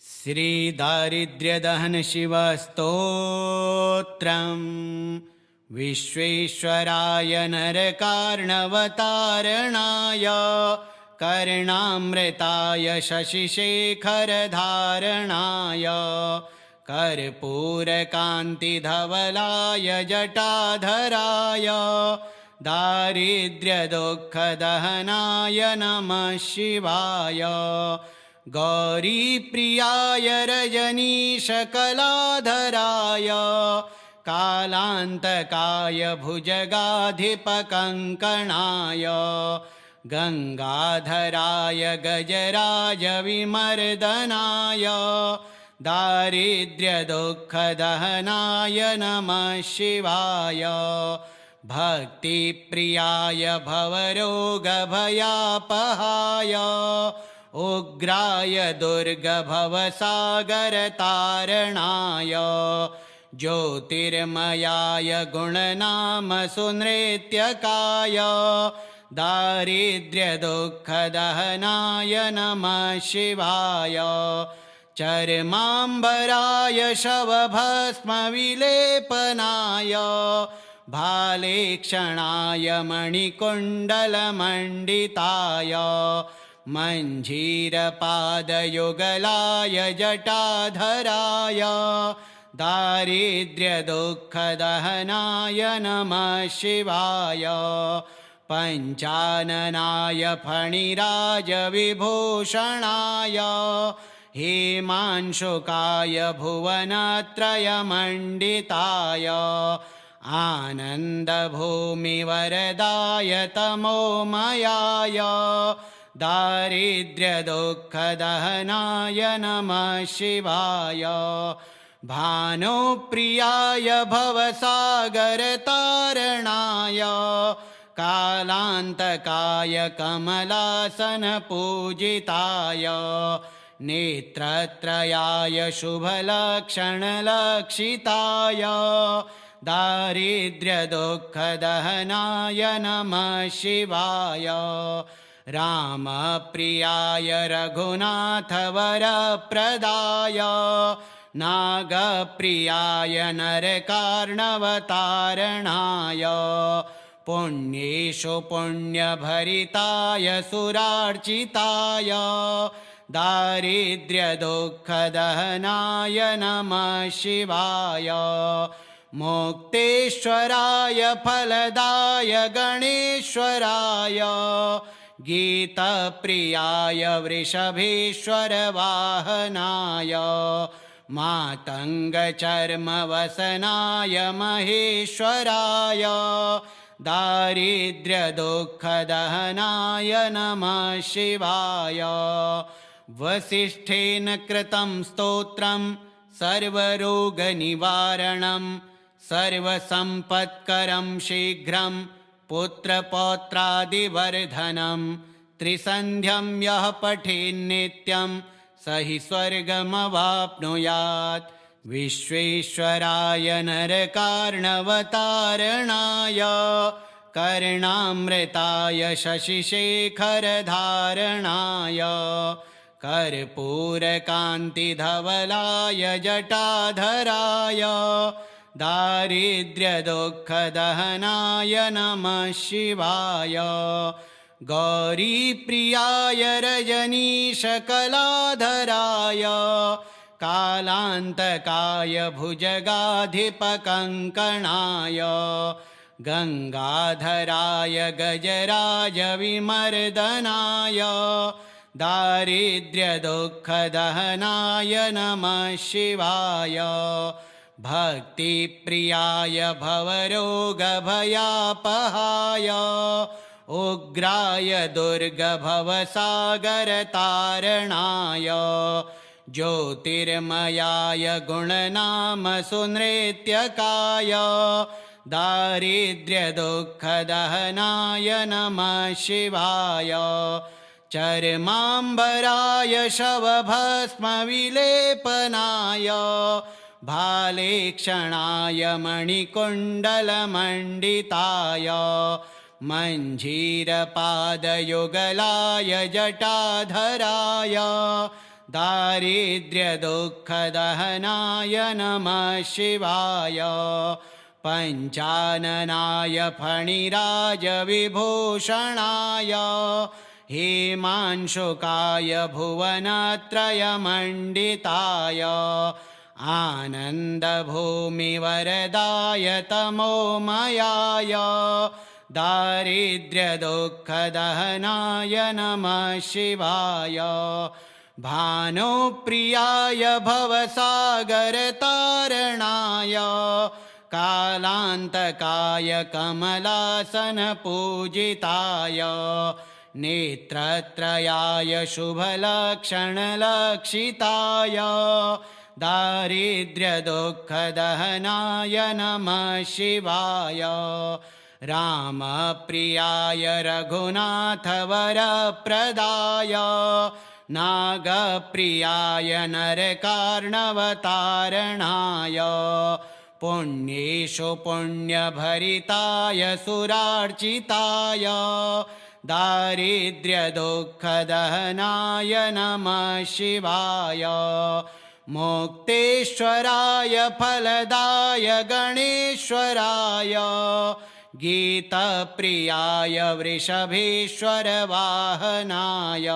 श्रीदारिद्र्यदहन शिवस्तोत्रम् विश्वेश्वराय नरकार्णवतारणाय कर्णामृताय शशिशेखरधारणाय कर्पूरकान्तिधवलाय जटाधराय दारिद्र्यदुःखदहनाय नमः शिवाय गौरीप्रियाय रजनीशकलाधराय कालान्तकाय भुजगाधिपकङ्कणाय गङ्गाधराय गजराजविमर्दनाय दारिद्र्यदुःखदहनाय नमः शिवाय भक्तिप्रियाय भवरोगभयापहाय उग्राय दुर्गभवसागरतारणाय ज्योतिर्मयाय गुणनामसुनृत्यकाय दारिद्र्यदुःखदहनाय नमः शिवाय चर्माम्बराय शवभस्मविलेपनाय भालेक्षणाय मणिकुण्डलमण्डिताय मञ्जीरपादयुगलाय जटाधराय दारिद्र्यदुःखदहनाय नमः शिवाय पञ्चाननाय फणिराजविभूषणाय हेमांशुकाय भुवनत्रयमण्डिताय आनन्दभूमिवरदाय तमोमयाय दारिद्र्यदुःखदहनाय नमः शिवाय भानुप्रियाय भवसागरतारणाय कालान्तकाय कमलासनपूजिताय नेत्रत्रयाय शुभलक्षणलक्षिताय दारिद्र्यदुःखदहनाय नमः शिवाय रामप्रियाय रघुनाथवरप्रदाय नागप्रियाय नरकार्णवतारणाय पुण्येषु पुण्यभरिताय सुरार्चिताय दारिद्र्यदुःखदहनाय नमः शिवाय मुक्तेश्वराय फलदाय गणेश्वराय गीतप्रियाय वृषभेश्वरवाहनाय मातङ्गचर्मवसनाय महेश्वराय दारिद्र्यदुःखदहनाय नमः शिवाय वसिष्ठेन कृतं स्तोत्रं सर्वरोगनिवारणं सर्वसम्पत्करं शीघ्रं पुत्रपौत्रादिवर्धनं त्रिसन्ध्यं यः पठेन्नित्यं स हि स्वर्गमवाप्नुयात् विश्वेश्वराय नरकार्णवतारणाय कर्णामृताय शशिशेखरधारणाय कर्पूरकान्तिधवलाय जटाधराय दारिद्र्यदुःखदहनाय नमः शिवाय गौरीप्रियाय रजनीशकलाधराय कालान्तकाय भुजगाधिपकङ्कणाय गङ्गाधराय गजराजविमर्दनाय दारिद्र्यदुःखदहनाय नमः शिवाय भक्तिप्रियाय भवरोगभयापहाय उग्राय दुर्गभवसागरतारणाय ज्योतिर्मयाय गुणनामसुनृत्यकाय दारिद्र्यदुःखदहनाय नमः शिवाय चर्माम्बराय शवभस्मविलेपनाय भालेक्षणाय मणिकुण्डलमण्डिताय मञ्जीरपादयुगलाय जटाधराय दारिद्र्यदुःखदहनाय नमः शिवाय पञ्चाननाय फणिराजविभूषणाय हेमांशुकाय भुवनत्रयमण्डिताय आनन्दभूमिवरदाय तमोमयाय दारिद्र्यदुःखदहनाय नमः शिवाय भानुप्रियाय भवसागरतारणाय कालान्तकाय कमलासनपूजिताय नेत्रत्रयाय शुभलक्षणलक्षिताय दारिद्र्यदुःखदहनाय नमः शिवाय रामप्रियाय रघुनाथवरप्रदाय नागप्रियाय नरकार्णवतारणाय पुण्येषु पुण्यभरिताय सुरार्चिताय दारिद्र्यदुःखदहनाय नमः शिवाय मुक्तेश्वराय फलदाय गणेश्वराय गीतप्रियाय वृषभेश्वरवाहनाय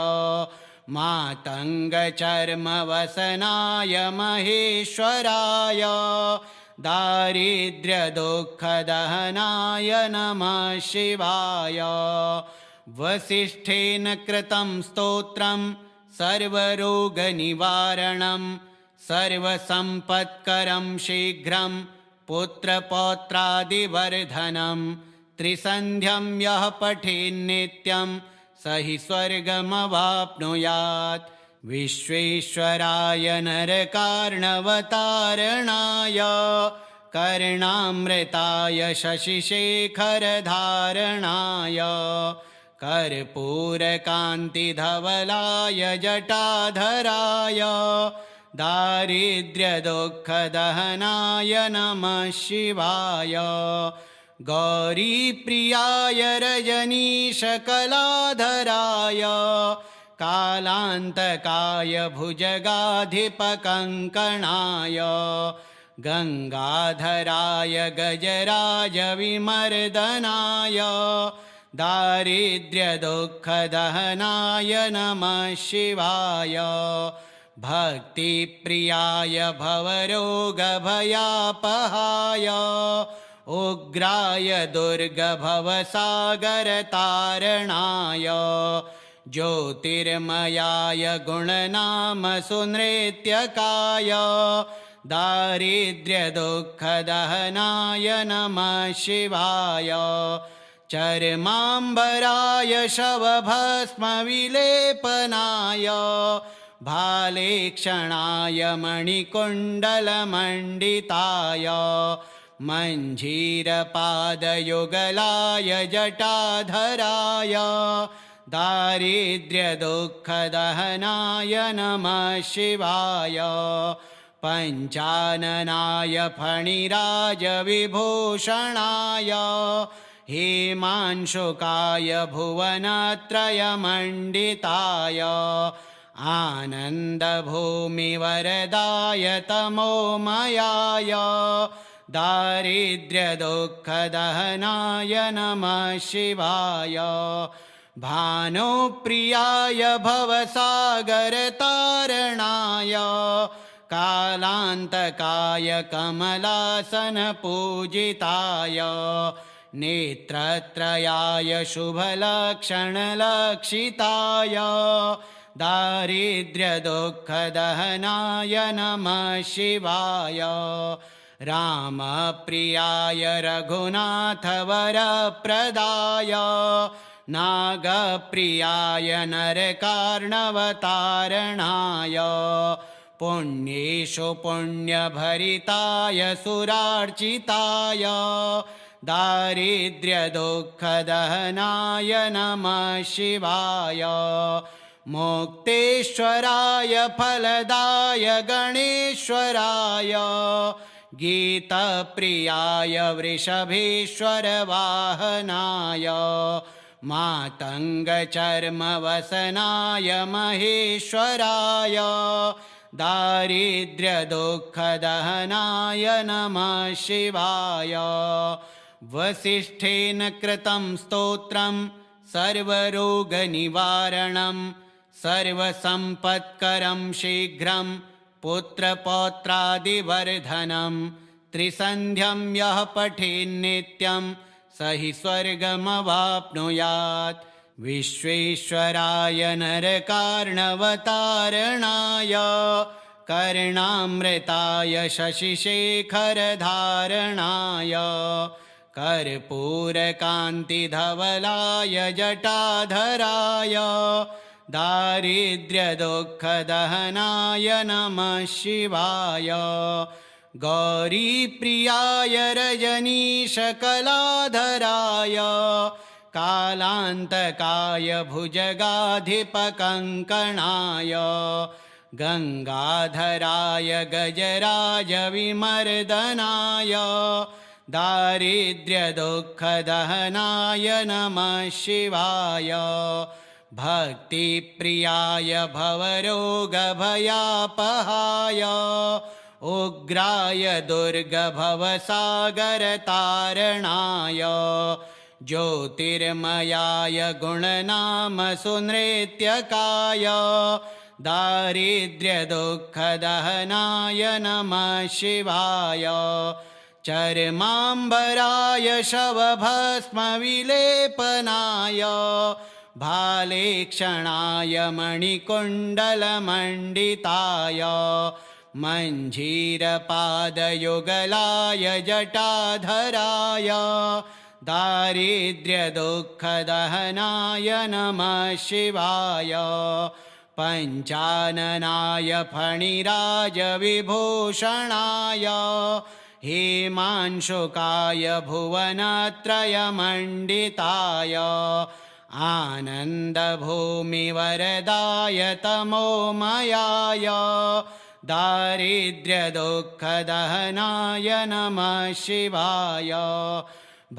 मातङ्गचर्मवसनाय महेश्वराय दारिद्र्यदुःखदहनाय नमः शिवाय वसिष्ठेन कृतं स्तोत्रं सर्वरोगनिवारणं सर्वसम्पत्करं शीघ्रं पुत्रपौत्रादिवर्धनं त्रिसन्ध्यं यः पठेन्नित्यं स हि स्वर्गमवाप्नुयात् विश्वेश्वराय नरकार्णवतारणाय कर्णामृताय शशिशेखरधारणाय कर्पूरकान्तिधवलाय जटाधराय दारिद्र्यदुःखदहनाय नमः शिवाय गौरीप्रियाय रजनीशकलाधराय कालान्तकाय भुजगाधिपकङ्कणाय गङ्गाधराय गजराजविमर्दनाय दारिद्र्यदुःखदहनाय नमः शिवाय भक्तिप्रियाय भवरोगभयापहाय उग्राय दुर्गभवसागरतारणाय ज्योतिर्मयाय गुणनामसुनृत्यकाय दारिद्र्यदुःखदहनाय नमः शिवाय चर्माम्बराय शवभस्मविलेपनाय भालेक्षणाय मणिकुण्डलमण्डिताय मञ्जीरपादयुगलाय जटाधराय दारिद्र्यदुःखदहनाय नमः शिवाय पञ्चाननाय फणिराजविभूषणाय हेमांशुकाय भुवनत्रयमण्डिताय आनन्दभूमिवरदाय तमोमयाय दारिद्र्यदुःखदहनाय नमः शिवाय भानुप्रियाय भवसागरतारणाय कालान्तकाय कमलासनपूजिताय नेत्रत्रयाय शुभलक्षणलक्षिताय दारिद्र्यदुःखदहनाय नमः शिवाय रामप्रियाय रघुनाथवरप्रदाय नागप्रियाय नरकार्णवतारणाय पुण्येषु पुण्यभरिताय सुरार्चिताय दारिद्र्यदुःखदहनाय नमः शिवाय मुक्तेश्वराय फलदाय गणेश्वराय गीतप्रियाय वृषभेश्वरवाहनाय मातङ्गचर्मवसनाय महेश्वराय दारिद्र्यदुःखदहनाय नमः शिवाय। वसिष्ठेन कृतं स्तोत्रं सर्वरोगनिवारणं सर्वसम्पत्करं शीघ्रं पुत्रपौत्रादिवर्धनं त्रिसन्ध्यं यः पठेन्नित्यं स हि स्वर्गमवाप्नुयात्। विश्वेश्वराय नरकार्णवतारणाय कर्णामृताय शशिशेखरधारणाय कर्पूरकान्तिधवलाय जटाधराय दारिद्र्यदुःखदहनाय नमः शिवाय। गौरीप्रियाय रजनीशकलाधराय कालान्तकाय भुजगाधिपकङ्कणाय गङ्गाधराय गजराजविमर्दनाय दारिद्र्यदुःखदहनाय नमः शिवाय। भक्तिप्रियाय भवरोगभयापहाय उग्राय दुर्गभवसागरतारणाय ज्योतिर्मयाय गुणनामसुनृत्यकाय दारिद्र्यदुःखदहनाय नमः शिवाय। चर्माम्बराय शवभस्मविलेपनाय भालेक्षणाय मणिकुण्डलमण्डिताय मञ्जीरपादयुगलाय जटाधराय दारिद्र्यदुःखदहनाय नमः शिवाय। पञ्चाननाय फणिराजविभूषणाय हेमांशुकाय भुवनत्रयमण्डिताय आनन्दभूमिवरदाय तमोमयाय दारिद्र्यदुःखदहनाय नमः शिवाय।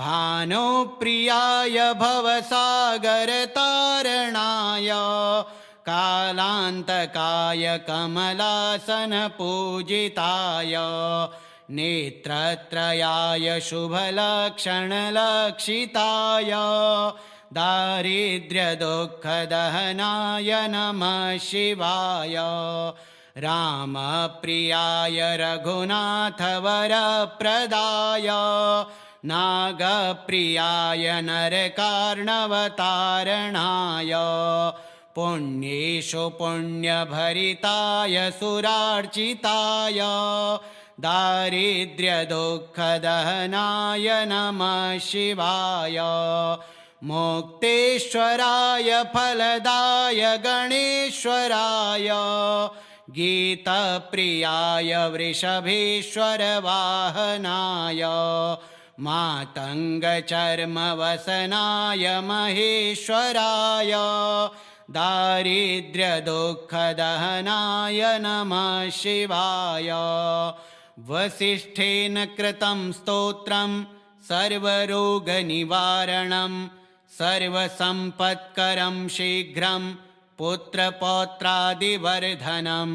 भानुप्रियाय भवसागरतारणाय कालान्तकाय कमलासनपूजिताय नेत्रत्रयाय शुभलक्षणलक्षिताय दारिद्र्यदुःखदहनाय नमः शिवाय। रामप्रियाय रघुनाथवरप्रदाय नागप्रियाय नरकार्णवतारणाय पुण्येषु पुण्यभरिताय सुरार्चिताय दारिद्र्यदुःखदहनाय नमः शिवाय। मुक्तेश्वराय फलदाय गणेश्वराय गीतप्रियाय वृषभेश्वरवाहनाय मातङ्गचर्मवसनाय महेश्वराय दारिद्र्यदुःखदहनाय नमः शिवाय। वसिष्ठेन कृतं स्तोत्रं सर्वरोगनिवारणं सर्वसम्पत्करं शीघ्रं पुत्रपौत्रादिवर्धनं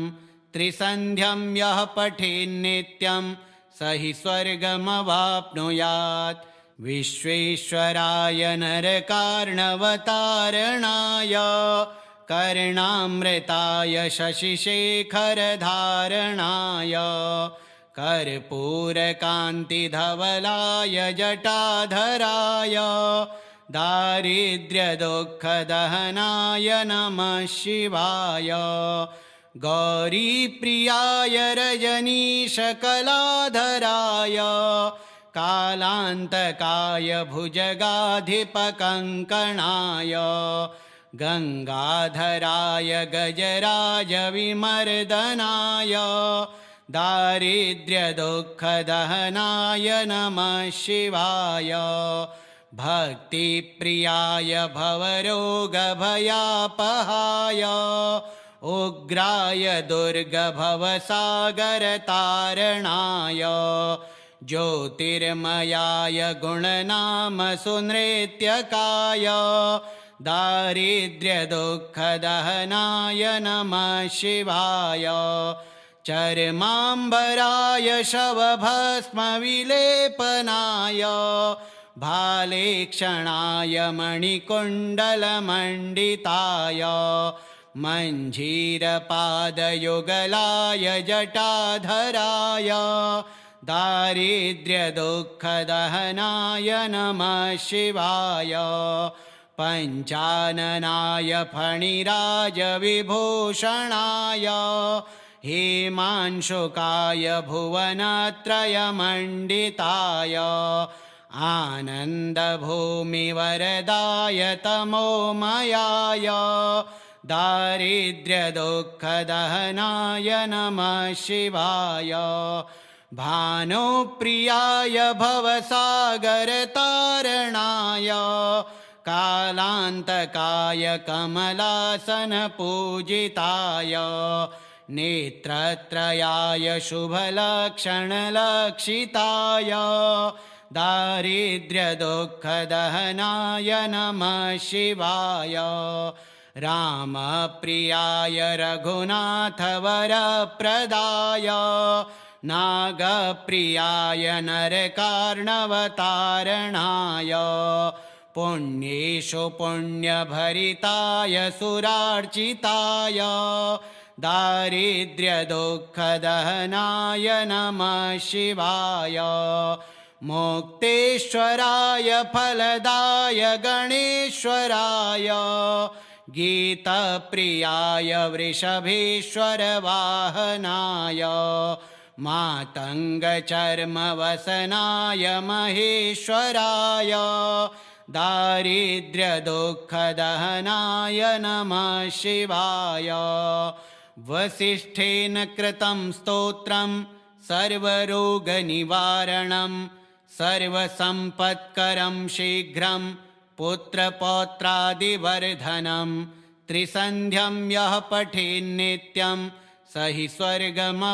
त्रिसन्ध्यं यः पठेन्नित्यं स हि स्वर्गमवाप्नुयात्। विश्वेश्वराय नरकार्णवतारणाय कर्णामृताय शशिशेखरधारणाय कर्पूरकान्तिधवलाय जटाधराय दारिद्र्यदुःखदहनाय नमः शिवाय। गौरीप्रियाय रजनीशकलाधराय कालान्तकाय भुजगाधिपकङ्कणाय गङ्गाधराय गजराजविमर्दनाय दारिद्र्यदुःखदहनाय नमः शिवाय। भक्तिप्रियाय भवरोगभयापहाय उग्राय दुर्गभवसागरतारणाय ज्योतिर्मयाय गुणनामसुनृत्यकाय दारिद्र्यदुःखदहनाय नमः शिवाय चर्माम्बराय शवभस्मविलेपनाय भालेक्षणाय मणिकुण्डलमण्डिताय मञ्जीरपादयुगलाय जटाधराय दारिद्र्यदुःखदहनाय नमः शिवाय पञ्चाननाय फणिराजविभूषणाय हेमांशुकाय भुवनत्रयमण्डिताय आनन्दभूमिवरदाय तमोमयाय दारिद्र्यदुःखदहनाय नमः शिवाय भानुप्रियाय भवसागरतारणाय कालान्तकाय कमलासनपूजिताय नेत्रत्रयाय शुभलक्षणलक्षिताय दारिद्र्यदुःखदहनाय नमः शिवाय रामप्रियाय रघुनाथवरप्रदाय नागप्रियाय नरकार्णवतारणाय पुण्येषु पुण्यभरिताय सुरार्चिताय दारिद्र्यदुःखदहनाय नमः शिवाय मुक्तेश्वराय फलदाय गणेश्वराय गीतप्रियाय वृषभेश्वरवाहनाय मातङ्गचर्मवसनाय महेश्वराय दारिद्र्यदुःखदहनाय नमः शिवाय वसिष्ठेन कृतं स्तोत्रं सर्वरोगनिवारणं सर्वसम्पत्करं शीघ्रं पुत्रपौत्रादिवर्धनं त्रिसन्ध्यं यः पठेन्नित्यं स हि स्वर्गमवाप्नुयात्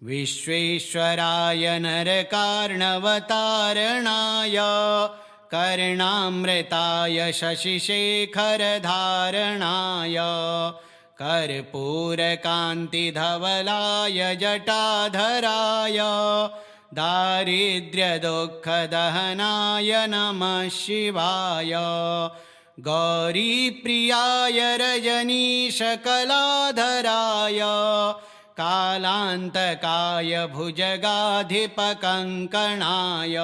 विश्वेश्वराय नरकार्णवतारणाय कर्णामृताय शशिशेखरधारणाय कर्पूरकान्तिधवलाय जटाधराय दारिद्र्यदुःखदहनाय नमः शिवाय गौरीप्रियाय रजनीशकलाधराय कालान्तकाय भुजगाधिपकङ्कणाय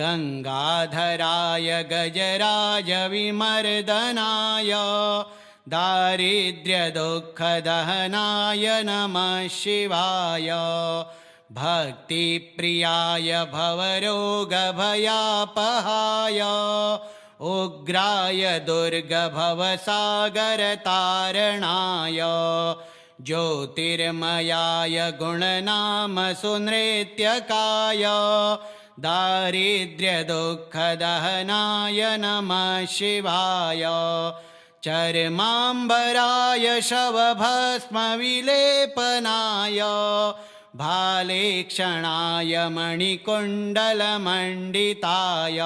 गङ्गाधराय गजराजविमर्दनाय दारिद्र्यदुःखदहनाय नमः शिवाय भक्तिप्रियाय भवरोगभयापहाय उग्राय दुर्गभवसागरतारणाय ज्योतिर्मयाय गुणनामसुनृत्यकाय दारिद्र्यदुःखदहनाय नमः शिवाय चर्माम्बराय शवभस्मविलेपनाय भालेक्षणाय मणिकुण्डलमण्डिताय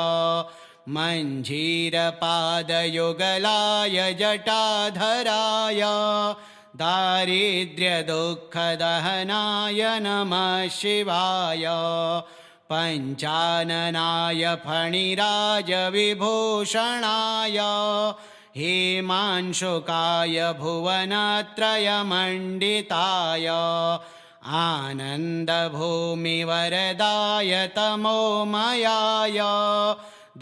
मञ्जीरपादयुगलाय जटाधराय दारिद्र्यदुःखदहनाय नमः शिवाय पञ्चाननाय फणिराजविभूषणाय हेमांशुकाय भुवनत्रयमण्डिताय आनन्दभूमिवरदाय तमोमयाय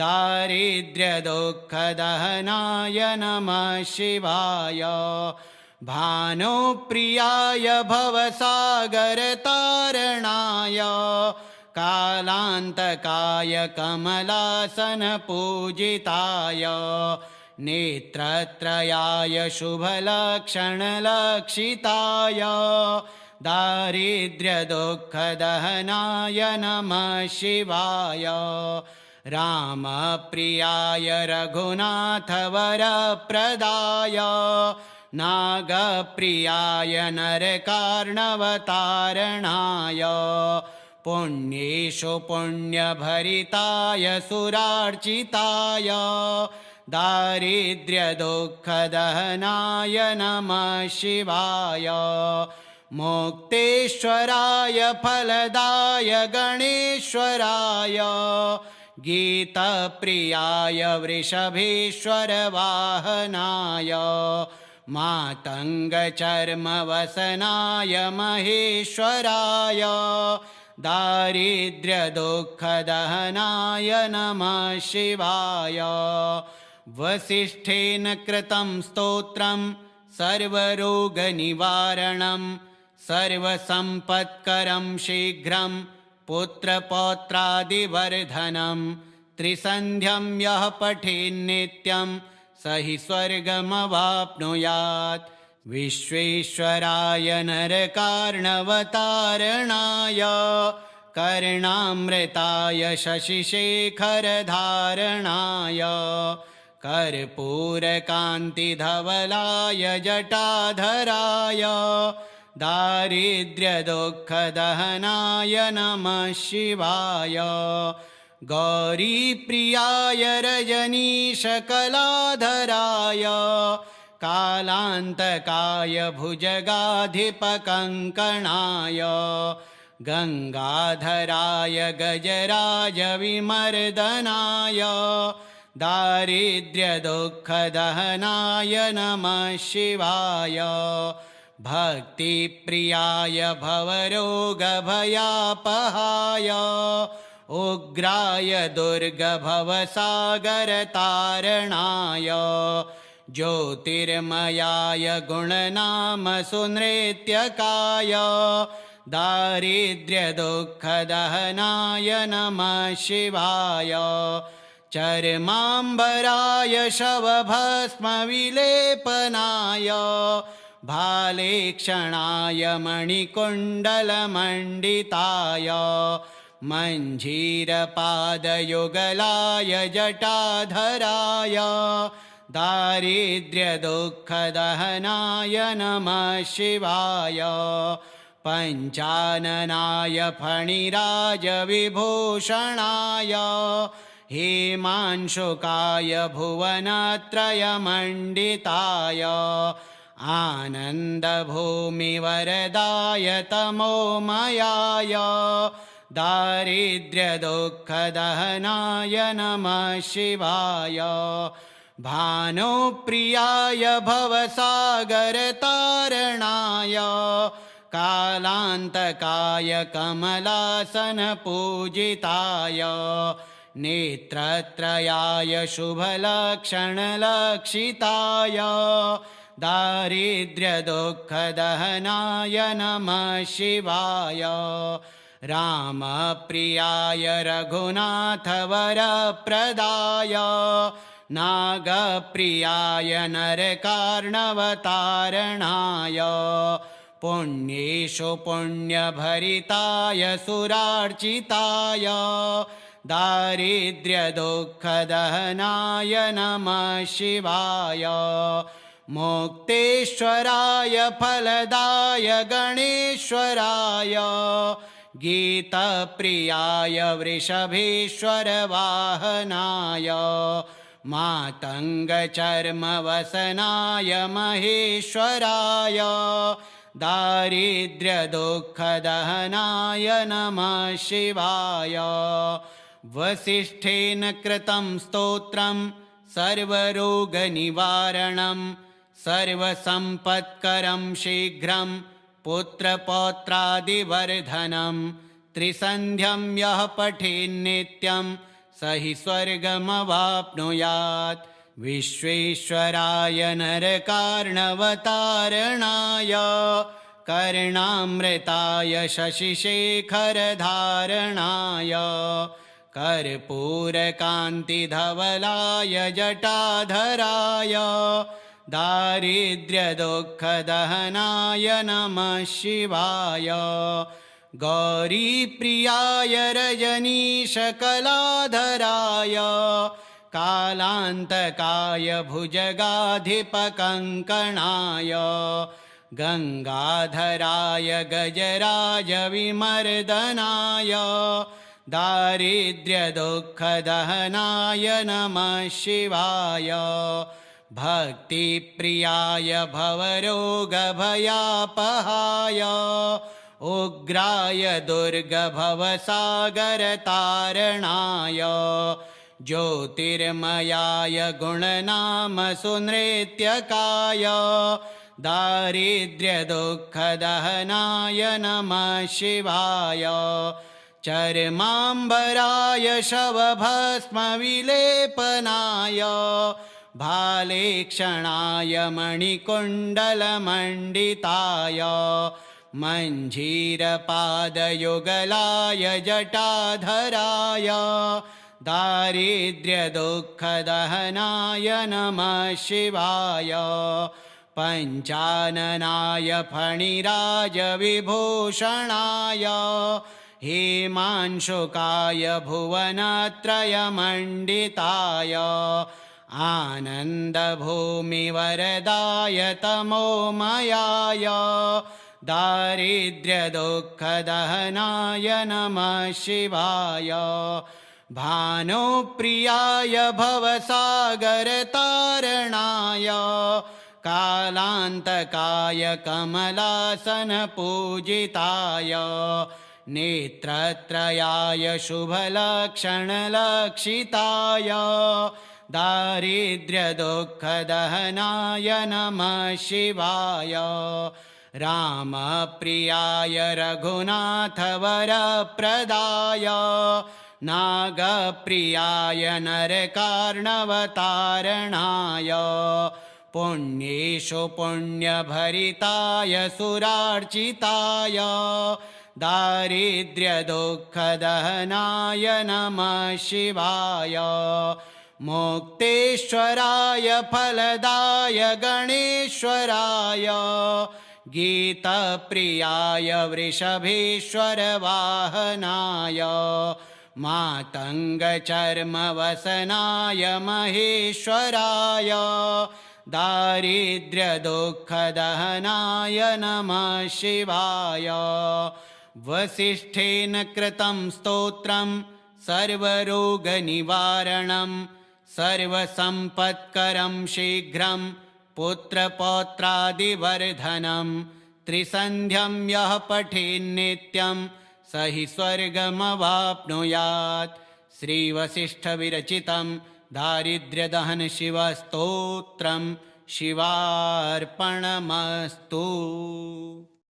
दारिद्र्यदुःखदहनाय नमः शिवाय भानुप्रियाय भवसागरतारणाय कालान्तकाय कमलासनपूजिताय नेत्रत्रयाय शुभलक्षणलक्षिताय दारिद्र्यदुःखदहनाय नमः शिवाय रामप्रियाय रघुनाथवरप्रदाय नागप्रियाय नरकार्णवतारणाय पुण्येषु पुण्यभरिताय सुरार्चिताय दारिद्र्यदुःखदहनाय नमः शिवाय मुक्तेश्वराय फलदाय गणेश्वराय गीतप्रियाय वृषभेश्वरवाहनाय मातङ्गचर्मवसनाय महेश्वराय दारिद्र्यदुःखदहनाय नमः शिवाय वसिष्ठेन कृतं स्तोत्रं सर्वरोगनिवारणं सर्वसम्पत्करं शीघ्रं पुत्रपौत्रादिवर्धनं त्रिसन्ध्यं यः पठेन्नित्यं स हि स्वर्गमवाप्नुयात् विश्वेश्वराय नरकार्णवतारणाय कर्णामृताय शशिशेखरधारणाय कर्पूरकान्तिधवलाय जटाधराय दारिद्र्यदुःखदहनाय नमः शिवाय गौरीप्रियाय रजनीशकलाधराय कालान्तकाय भुजगाधिपकङ्कणाय गङ्गाधराय गजराजविमर्दनाय दारिद्र्यदुःखदहनाय नमः शिवाय भक्तिप्रियाय भवरोगभयापहाय उग्राय दुर्गभवसागरतारणाय ज्योतिर्मयाय गुणनामसुनृत्यकाय दारिद्र्यदुःखदहनाय नमः शिवाय चर्माम्बराय शवभस्मविलेपनाय भालेक्षणाय मणिकुण्डलमण्डिताय मञ्जीरपादयुगलाय जटाधराय दारिद्र्यदुःखदहनाय नमः शिवाय पञ्चाननाय फणिराजविभूषणाय हेमांशुकाय भुवनत्रयमण्डिताय आनन्दभूमिवरदाय तमोमयाय दारिद्र्यदुःखदहनाय नमः शिवाय भानुप्रियाय भवसागरतारणाय कालान्तकाय कमलासनपूजिताय नेत्रत्रयाय शुभलक्षणलक्षिताय दारिद्र्यदुःखदहनाय नमः शिवाय रामप्रियाय रघुनाथवरप्रदाय नागप्रियाय नरकार्णवतारणाय पुण्येषु पुण्यभरिताय सुरार्चिताय दारिद्र्यदुःखदहनाय नमः शिवाय मुक्तेश्वराय फलदाय गणेश्वराय गीतप्रियाय वृषभेश्वरवाहनाय मातङ्गचर्मवसनाय महेश्वराय दारिद्र्यदुःखदहनाय नमः शिवाय वसिष्ठेन कृतं स्तोत्रं सर्वरोगनिवारणं सर्वसम्पत्करं शीघ्रं पुत्रपौत्रादिवर्धनं त्रिसन्ध्यं यः पठेन्नित्यं स हि स्वर्गमवाप्नुयात् विश्वेश्वराय नरकार्णवतारणाय कर्णामृताय शशिशेखरधारणाय कर्पूरकान्तिधवलाय जटाधराय दारिद्र्यदुःखदहनाय नमः शिवाय गौरीप्रियाय रजनीशकलाधराय कालान्तकाय भुजगाधिपकङ्कणाय गङ्गाधराय गजराज विमर्दनाय दारिद्र्यदुःखदहनाय नमः शिवाय भक्तिप्रियाय भवरोगभयापहाय उग्राय दुर्गभवसागरतारणाय ज्योतिर्मयाय गुणनामसुनृत्यकाय दारिद्र्यदुःखदहनाय नमः शिवाय चर्माम्बराय शवभस्मविलेपनाय भालेक्षणाय मणिकुण्डलमण्डिताय मञ्जीरपादयुगलाय जटाधराय दारिद्र्यदुःखदहनाय नमः शिवाय पञ्चाननाय फणिराजविभूषणाय हेमांशुकाय भुवनत्रयमण्डिताय आनन्दभूमिवरदाय तमोमयाय दारिद्र्यदुःखदहनाय नमः शिवाय भानुप्रियाय भवसागरतारणाय कालान्तकाय कमलासनपूजिताय नेत्रत्रयाय शुभलक्षणलक्षिताय दारिद्र्यदुःखदहनाय नमः शिवाय रामप्रियाय रघुनाथवरप्रदाय नागप्रियाय नरकार्णवतारणाय पुण्येषु पुण्यभरिताय सुरार्चिताय दारिद्र्यदुःखदहनाय नमः शिवाय मुक्तेश्वराय फलदाय गणेश्वराय गीतप्रियाय वृषभेश्वरवाहनाय मातङ्गचर्मवसनाय महेश्वराय दारिद्र्यदुःखदहनाय नमः शिवाय वसिष्ठेन कृतं स्तोत्रं सर्वरोगनिवारणं सर्वसम्पत्करं शीघ्रं पुत्रपौत्रादिवर्धनं त्रिसन्ध्यं यः पठेन्नित्यं स हि स्वर्गमवाप्नुयात्। श्रीवसिष्ठविरचितं दारिद्र्यदहनशिवस्तोत्रं शिवार्पणमस्तु।